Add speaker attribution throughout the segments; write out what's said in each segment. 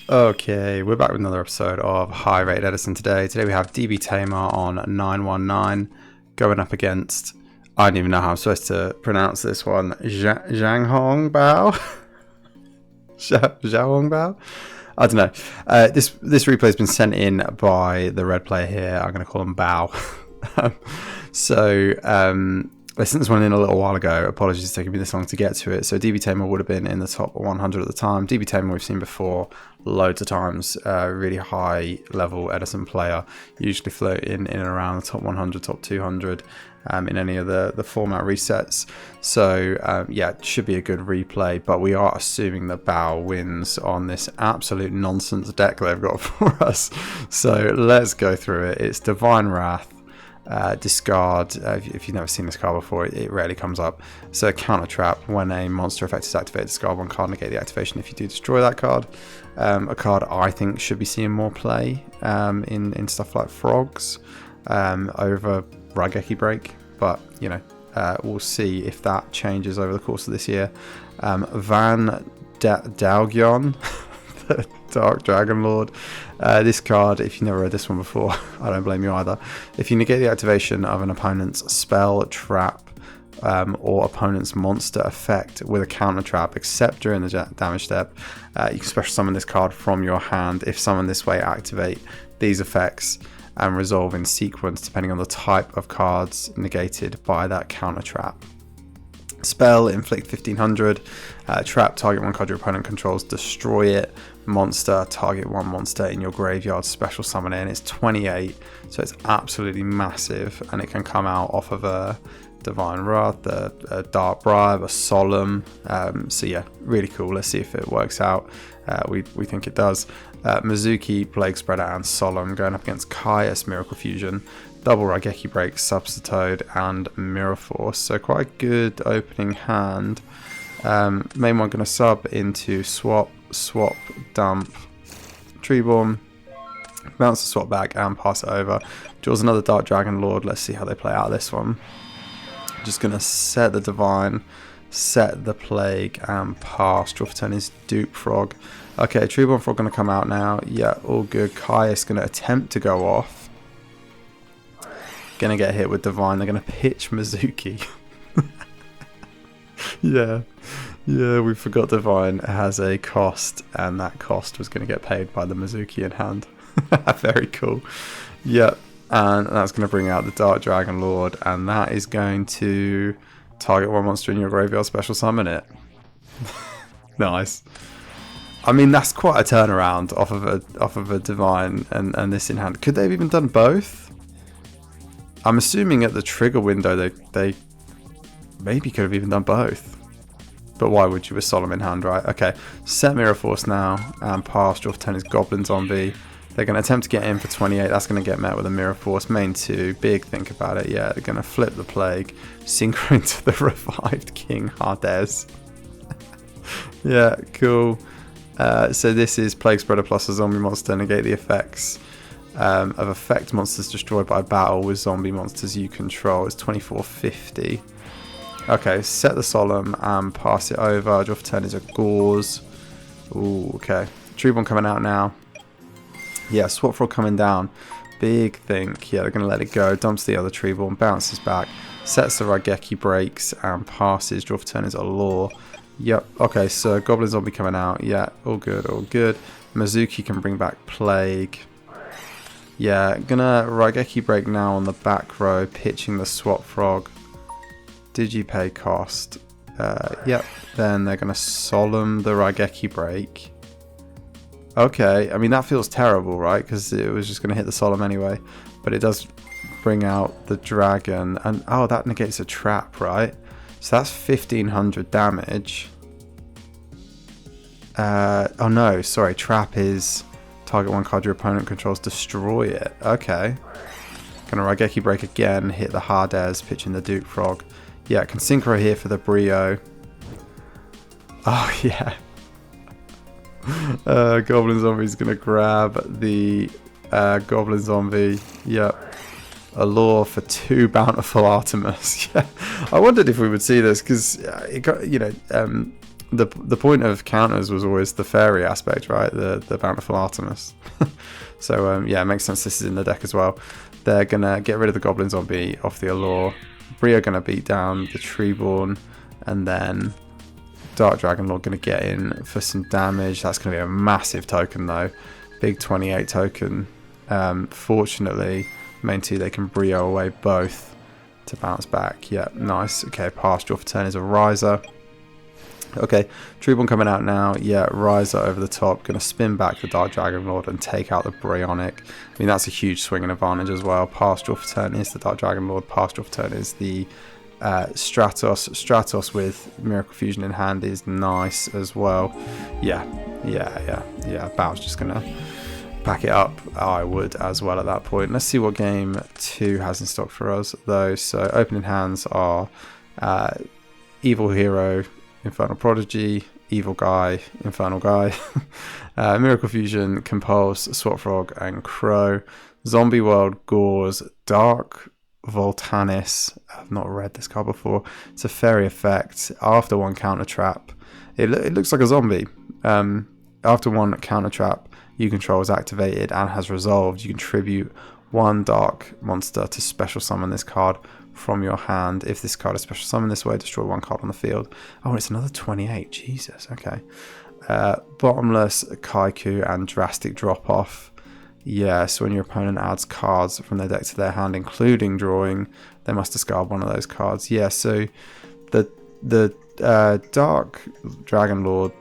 Speaker 1: Okay, we're back with another episode of High Rated Edison today. Today we have DB Tamer on 919 going up against, I don't even know how I'm supposed to pronounce this one, Zhang Hong Bao? Zhao Hong Bao? I don't know. This replay has been sent in by the red player here. I'm going to call him Bao. I sent this one in a little while ago. Apologies it's taking me this long to get to it. So DB Tamer would have been in the top 100 at the time. DB Tamer we've seen before loads of times. Really high level Edison player. Usually floating in and around the top 100, top 200 in any of the format resets. So yeah, it should be a good replay. But we are assuming that Bao wins on this absolute nonsense deck they've got for us. So let's go through it. It's Divine Wrath. Discard, if you've never seen this card before, it rarely comes up. So counter trap, when a monster effect is activated, discard one card, negate the activation if you do destroy that card. A card I think should be seeing more play in stuff like frogs over Raigeki Break, but you know, we'll see if that changes over the course of this year. Van Dalgyon, the Dark Dragon Lord. This card, if you've never read this one before, I don't blame you either. If you negate the activation of an opponent's spell, trap, or opponent's monster effect with a counter trap, except during the damage step, you can special summon this card from your hand. If summoned this way, activate these effects and resolve in sequence depending on the type of cards negated by that counter trap. Spell, inflict 1500, trap, target one card your opponent controls, destroy it. Monster, target one monster in your graveyard, special summon it, and it's 28, so it's absolutely massive, and it can come out off of a Divine Wrath, a Dark Bribe, a Solemn, so yeah, really cool. Let's see if it works out. We think it does. Mizuki, Plague Spreader, and Solemn going up against Caius, Miracle Fusion, double Raigeki Break, Substitute, and Mirror Force, so quite a good opening hand. Main one going to sub into swap, dump, Treeborn, bounce the swap back and pass it over. Draws another Dark Dragon Lord. Let's see how they play out this one. Just going to set the Divine, set the Plague, and pass. Draw for turn is Dupe Frog. Okay, Treeborn Frog going to come out now. Yeah, all good. Caius going to attempt to go off. Going to get hit with Divine. They're going to pitch Mizuki. Yeah, we forgot Divine has a cost, and that cost was going to get paid by the Mizuki in hand. Very cool. Yep, and that's going to bring out the Dark Dragon Lord, and that is going to target one monster in your graveyard, special summon it. Nice. I mean, that's quite a turnaround off of a Divine and this in hand. Could they have even done both? I'm assuming at the trigger window they maybe could have even done both. But why would you with Solemn in hand, right? Okay, set Mirror Force now and pass. Draw for 10 is Goblin Zombie. They're going to attempt to get in for 28. That's going to get met with a Mirror Force. Main 2, big think about it. Yeah, they're going to flip the Plague. Synchro into the revived King Hades. Yeah, cool. So this is Plague Spreader plus a zombie monster. Negate the effects of effect monsters destroyed by battle with zombie monsters you control. It's 2450. Okay, set the Solemn and pass it over. Draw for turn is a Gauze. Ooh, okay. Treeborn coming out now. Yeah, Swap Frog coming down. Big think. Yeah, they're going to let it go. Dumps the other Treeborn, bounces back. Sets the Raigeki Breaks and passes. Draw for turn is a Law. Yep, okay, so Goblin Zombie coming out. Yeah, all good, all good. Mizuki can bring back Plague. Yeah, gonna Raigeki Break now on the back row, pitching the Swap Frog. Digipay cost. Yep. Then they're going to Solemn the Raigeki Break. Okay. I mean, that feels terrible, right? Because it was just going to hit the Solemn anyway. But it does bring out the Dragon. And, oh, that negates a trap, right? So that's 1500 damage. Oh, no. Sorry. Trap is target one card your opponent controls, destroy it. Okay. Going to Raigeki Break again. Hit the Hades, pitching the Duke Frog. Yeah, can synchro here for the Brio. Oh, yeah. Goblin Zombie's going to grab the Goblin Zombie. Yep. A Law for 2 Bountiful Artemis. Yeah. I wondered if we would see this because it got, the point of counters was always the fairy aspect, right? The bountiful Artemis. So yeah, it makes sense this is in the deck as well. They're gonna get rid of the Goblin Zombie off the Allure. Brio gonna beat down the Treeborn, and then Dark Dragon Lord gonna get in for some damage. That's gonna be a massive token though, big 28 token. Fortunately, main two they can Brio away both to bounce back. Yeah, nice. Okay, pass. Draw for turn is a Riser. Okay, Treeborn coming out now. Yeah, Riser over the top. Going to spin back the Dark Dragon Lord and take out the Bryonic. I mean, that's a huge swinging advantage as well. Pass, draw for turn is the Dark Dragon Lord. Pass, draw for turn is the Stratos. Stratos with Miracle Fusion in hand is nice as well. Yeah. Bao's just going to pack it up. I would as well at that point. Let's see what game 2 has in stock for us, though. So, opening hands are Evil Hero, Infernal Prodigy, Evil Guy, Infernal Guy, Miracle Fusion, Compulse, Swap Frog, and Crow. Zombie World, Gauze, Dark Voltanis. I've not read this card before. It's a fairy effect. After one counter trap, it looks like a zombie. After one counter trap you control is activated and has resolved, you contribute one dark monster to special summon this card from your hand. If this card is special summoned this way, destroy one card on the field. Oh, it's another 28. Jesus. Okay. Bottomless, Kaiku, and Drastic Drop Off. Yeah, so when your opponent adds cards from their deck to their hand, including drawing, they must discard one of those cards. Yeah, so the Dark Dragon Lord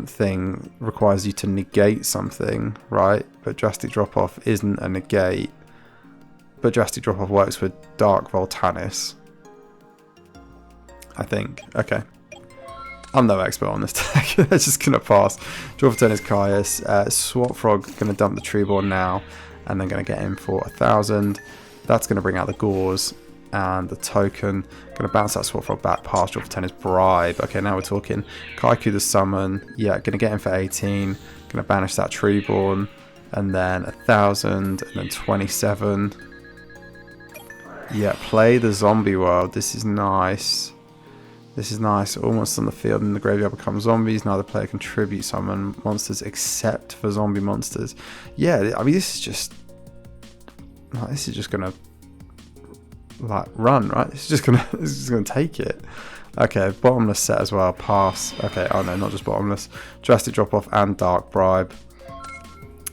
Speaker 1: thing requires you to negate something, right? But Drastic Drop Off isn't a negate. But Drastic Drop Off works with Dark Voltanis, I think. Okay. I'm no expert on this deck. They're just going to pass. Draw for turn is Caius. Swap Frog going to dump the Treeborn now, and then going to get in for 1,000. That's going to bring out the Gauze and the token. Going to bounce that Swap Frog back. Pass. Draw for turn is Bribe. Okay, now we're talking. Kaiku the summon. Yeah, going to get in for 18. Going to banish that Treeborn, and then 1,000, and then 27. Yeah, play the Zombie World. This is nice. This is nice. Almost on the field and the graveyard become zombies. Now the player can tribute summon monsters except for zombie monsters. Yeah, I mean this is just gonna like run, right? It's just gonna take it. Okay, bottomless set as well. Pass. Okay, oh no, not just bottomless. Drastic Drop Off and Dark Bribe.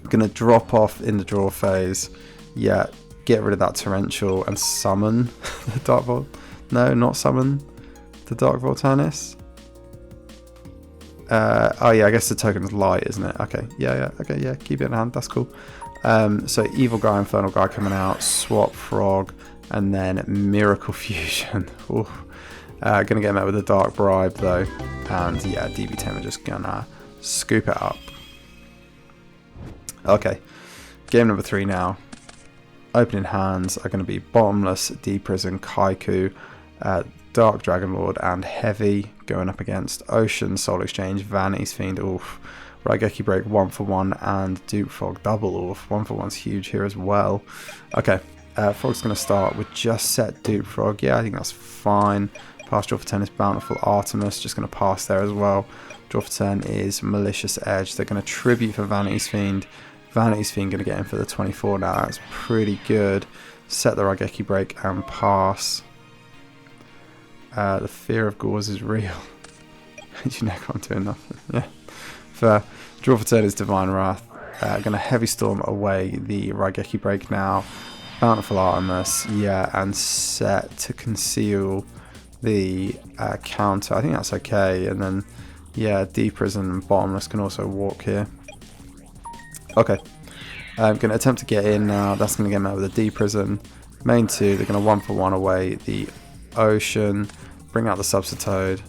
Speaker 1: Gonna drop off in the draw phase. Yeah. Get rid of that Torrential and summon the Dark Volt. No, not summon the Dark Voltanis. Oh yeah, I guess the token's light, isn't it? Okay, yeah. Okay, yeah, keep it in hand. That's cool. So Evil Guy, Infernal Guy coming out. Swap Frog, and then Miracle Fusion. Gonna get met with a Dark Bribe though, and yeah, DB Tamer just gonna scoop it up. Okay, game number 3 now. Opening hands are going to be Bottomless, Deep Prison, Kaiku, Dark Dragon Lord, and Heavy going up against Ocean, Soul Exchange, Vanity's Fiend, oof, Raigeki Break 1-for-1, and Dupe Frog double, oof, 1-for-1's huge here as well. Okay, Frog's going to start with just set Dupe Frog. Yeah, I think that's fine. Pass. Draw for turn is Bountiful Artemis, just going to pass there as well. Draw for turn is Malicious Edge. They're going to tribute for Vanity's Fiend. Vanity's Fiend going to get in for the 24 now. That's pretty good. Set the Raigeki Break and pass. The fear of Gauze is real. You know, can't do nothing. Yeah. Fair. Draw for turn is Divine Wrath. Going to Heavy Storm away the Raigeki Break now. Bountiful Artemis. Yeah, and set to conceal the counter. I think that's okay. And then, yeah, Deep Prison and Bottomless can also walk here. Okay, I'm going to attempt to get in now. That's going to get met with a Deep Prison. Main 2, they're going to 1-for-1 away the Ocean. Bring out the Substitute.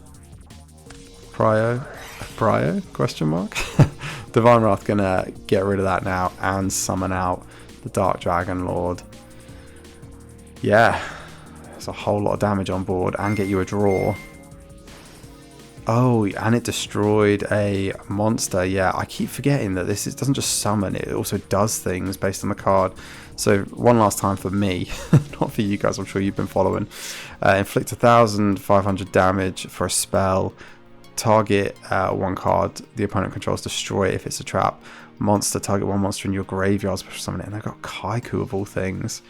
Speaker 1: Prio? Question mark? Divine Wrath going to get rid of that now and summon out the Dark Dragon Lord. Yeah, there's a whole lot of damage on board and get you a draw. Oh, and it destroyed a monster. Yeah, I keep forgetting that it doesn't just summon, it also does things based on the card. So one last time for me, not for you guys, I'm sure you've been following. Inflict 1,500 damage for a spell. target one card the opponent controls, destroy it if it's a trap. Monster, target one monster in your graveyard, special summon it. And they've got Kaiku of all things.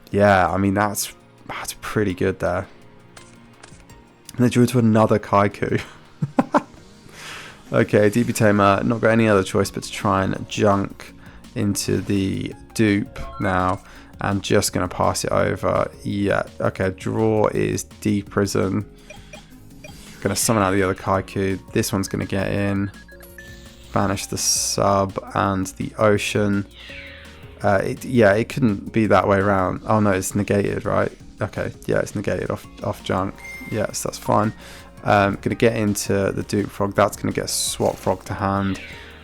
Speaker 1: Yeah, I mean, that's pretty good there. And they drew to another Kaiku. Okay, DB Tamer, not got any other choice but to try and junk into the dupe now. And just going to pass it over. Yeah, okay, draw is D-Prison. Going to summon out the other Kaiku. This one's going to get in. Banish the sub and the ocean. Yeah, it couldn't be that way around. Oh no, it's negated, right? Okay, yeah, it's negated off junk. Yes, that's fine. Going to get into the Duke Frog. That's going to get Swap Frog to hand.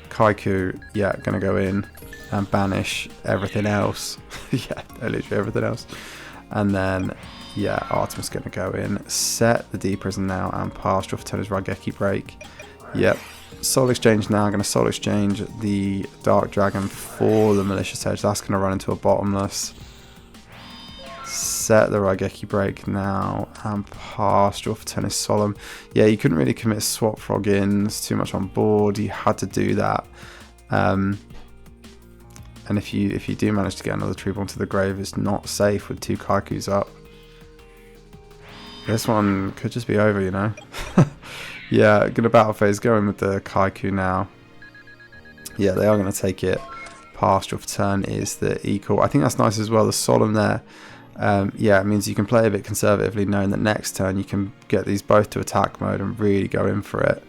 Speaker 1: Kaiku, yeah, going to go in and banish everything else. Yeah, literally everything else. And then, yeah, Artemis going to go in. Set the D-Prison now and pass. Draw for turn is Raigeki Break. Yep. Soul Exchange now. Going to Soul Exchange the Dark Dragon for the Malicious Edge. That's going to run into a Bottomless. Set the Raigeki Break now and pass. Draw for turn is Solemn. Yeah, you couldn't really commit Swap Frog in. It's too much on board. You had to do that. And if you do manage to get another Tree Born to the grave, it's not safe with 2 Kaikus up. This one could just be over, you know. Yeah, gonna battle phase, going with the Kaiku now. Yeah, they are gonna take it. Pass, draw for turn is the equal. I think that's nice as well, the Solemn there. Yeah, it means you can play a bit conservatively, knowing that next turn you can get these both to attack mode and really go in for it.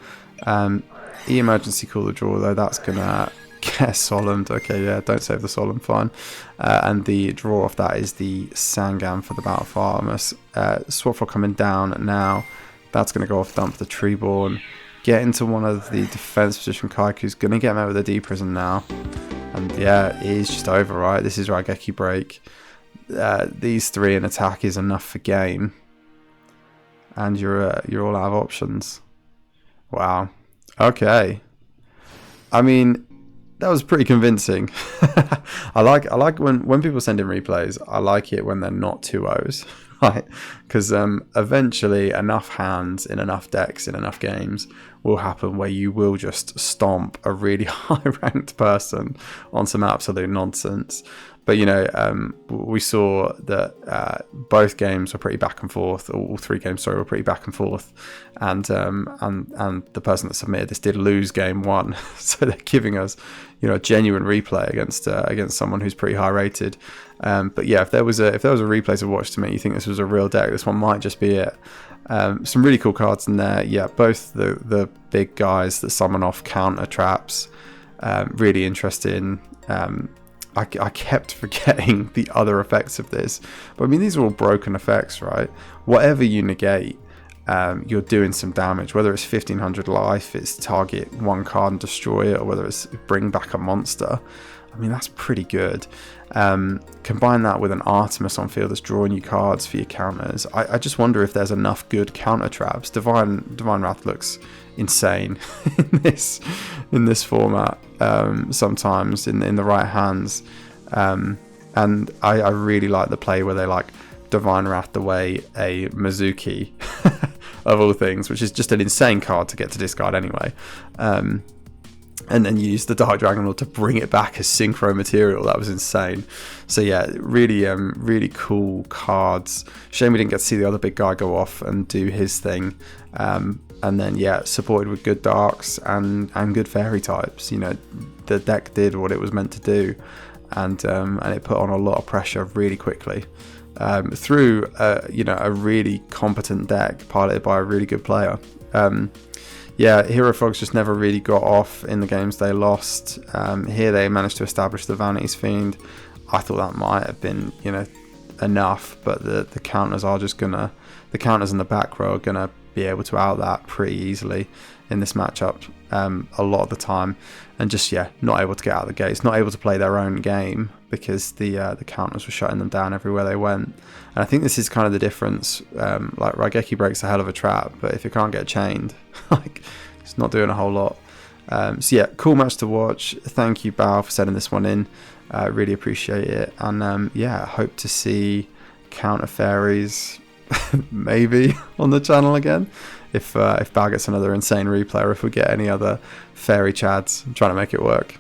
Speaker 1: E-Emergency Call the draw though, that's gonna get Solemned. Okay, yeah, don't save the Solemn, fine. And the draw off that is the Sangam for the Battle for Artemis. Swap Frog coming down now. That's going to go off, dump the Treeborn. Get into one of the defense position Kaiku's. Going to get met with a D-Prison now. And yeah, it is just over, right? This is Raigeki Break. These 3 in attack is enough for game. And you're all out of options. Wow. Okay. I mean, that was pretty convincing. I like when people send in replays. I like it when they're not 2-0s, right? Because eventually enough hands in enough decks in enough games will happen where you will just stomp a really high ranked person on some absolute nonsense. But you know, we saw that both games were pretty back and forth. All 3 games, sorry, were pretty back and forth, and the person that submitted this did lose game 1, so they're giving us, you know, a genuine replay against someone who's pretty high rated. But yeah, if there was a replay to watch to me, you think this was a real deck, this one might just be it. Some really cool cards in there. Yeah, both the big guys that summon off counter traps, really interesting. I kept forgetting the other effects of this, but I mean, these are all broken effects, right? Whatever you negate, you're doing some damage, whether it's 1500 life, it's target 1 card and destroy it, or whether it's bring back a monster. I mean, that's pretty good. Combine that with an Artemis on field that's drawing you cards for your counters. I just wonder if there's enough good counter traps. Divine Wrath looks insane in this format, sometimes in the right hands, and I really like the play where they like Divine Wrath away a Mizuki of all things, which is just an insane card to get to discard anyway, and then use the Dark Dragon Lord to bring it back as synchro material. That was insane. So yeah, really cool cards. Shame we didn't get to see the other big guy go off and do his thing. And then yeah, supported with good darks and good fairy types. You know, the deck did what it was meant to do, and it put on a lot of pressure really quickly through you know, a really competent deck piloted by a really good player. Yeah, Hero Frogs just never really got off in the games they lost. Here they managed to establish the Vanity's Fiend. I thought that might have been, you know, enough, but the counters are just gonna, the counters in the back row are gonna be able to out that pretty easily in this matchup a lot of the time, and just yeah, not able to get out of the gates, not able to play their own game because the counters were shutting them down everywhere they went. And I think this is kind of the difference. Like Raigeki Break's a hell of a trap, but if it can't get chained, like it's not doing a whole lot. So yeah, cool match to watch. Thank you, Bao, for sending this one in. Really appreciate it, and yeah, hope to see Counter Fairies maybe on the channel again. if Bal gets another insane replay, or if we get any other fairy chads. I'm trying to make it work.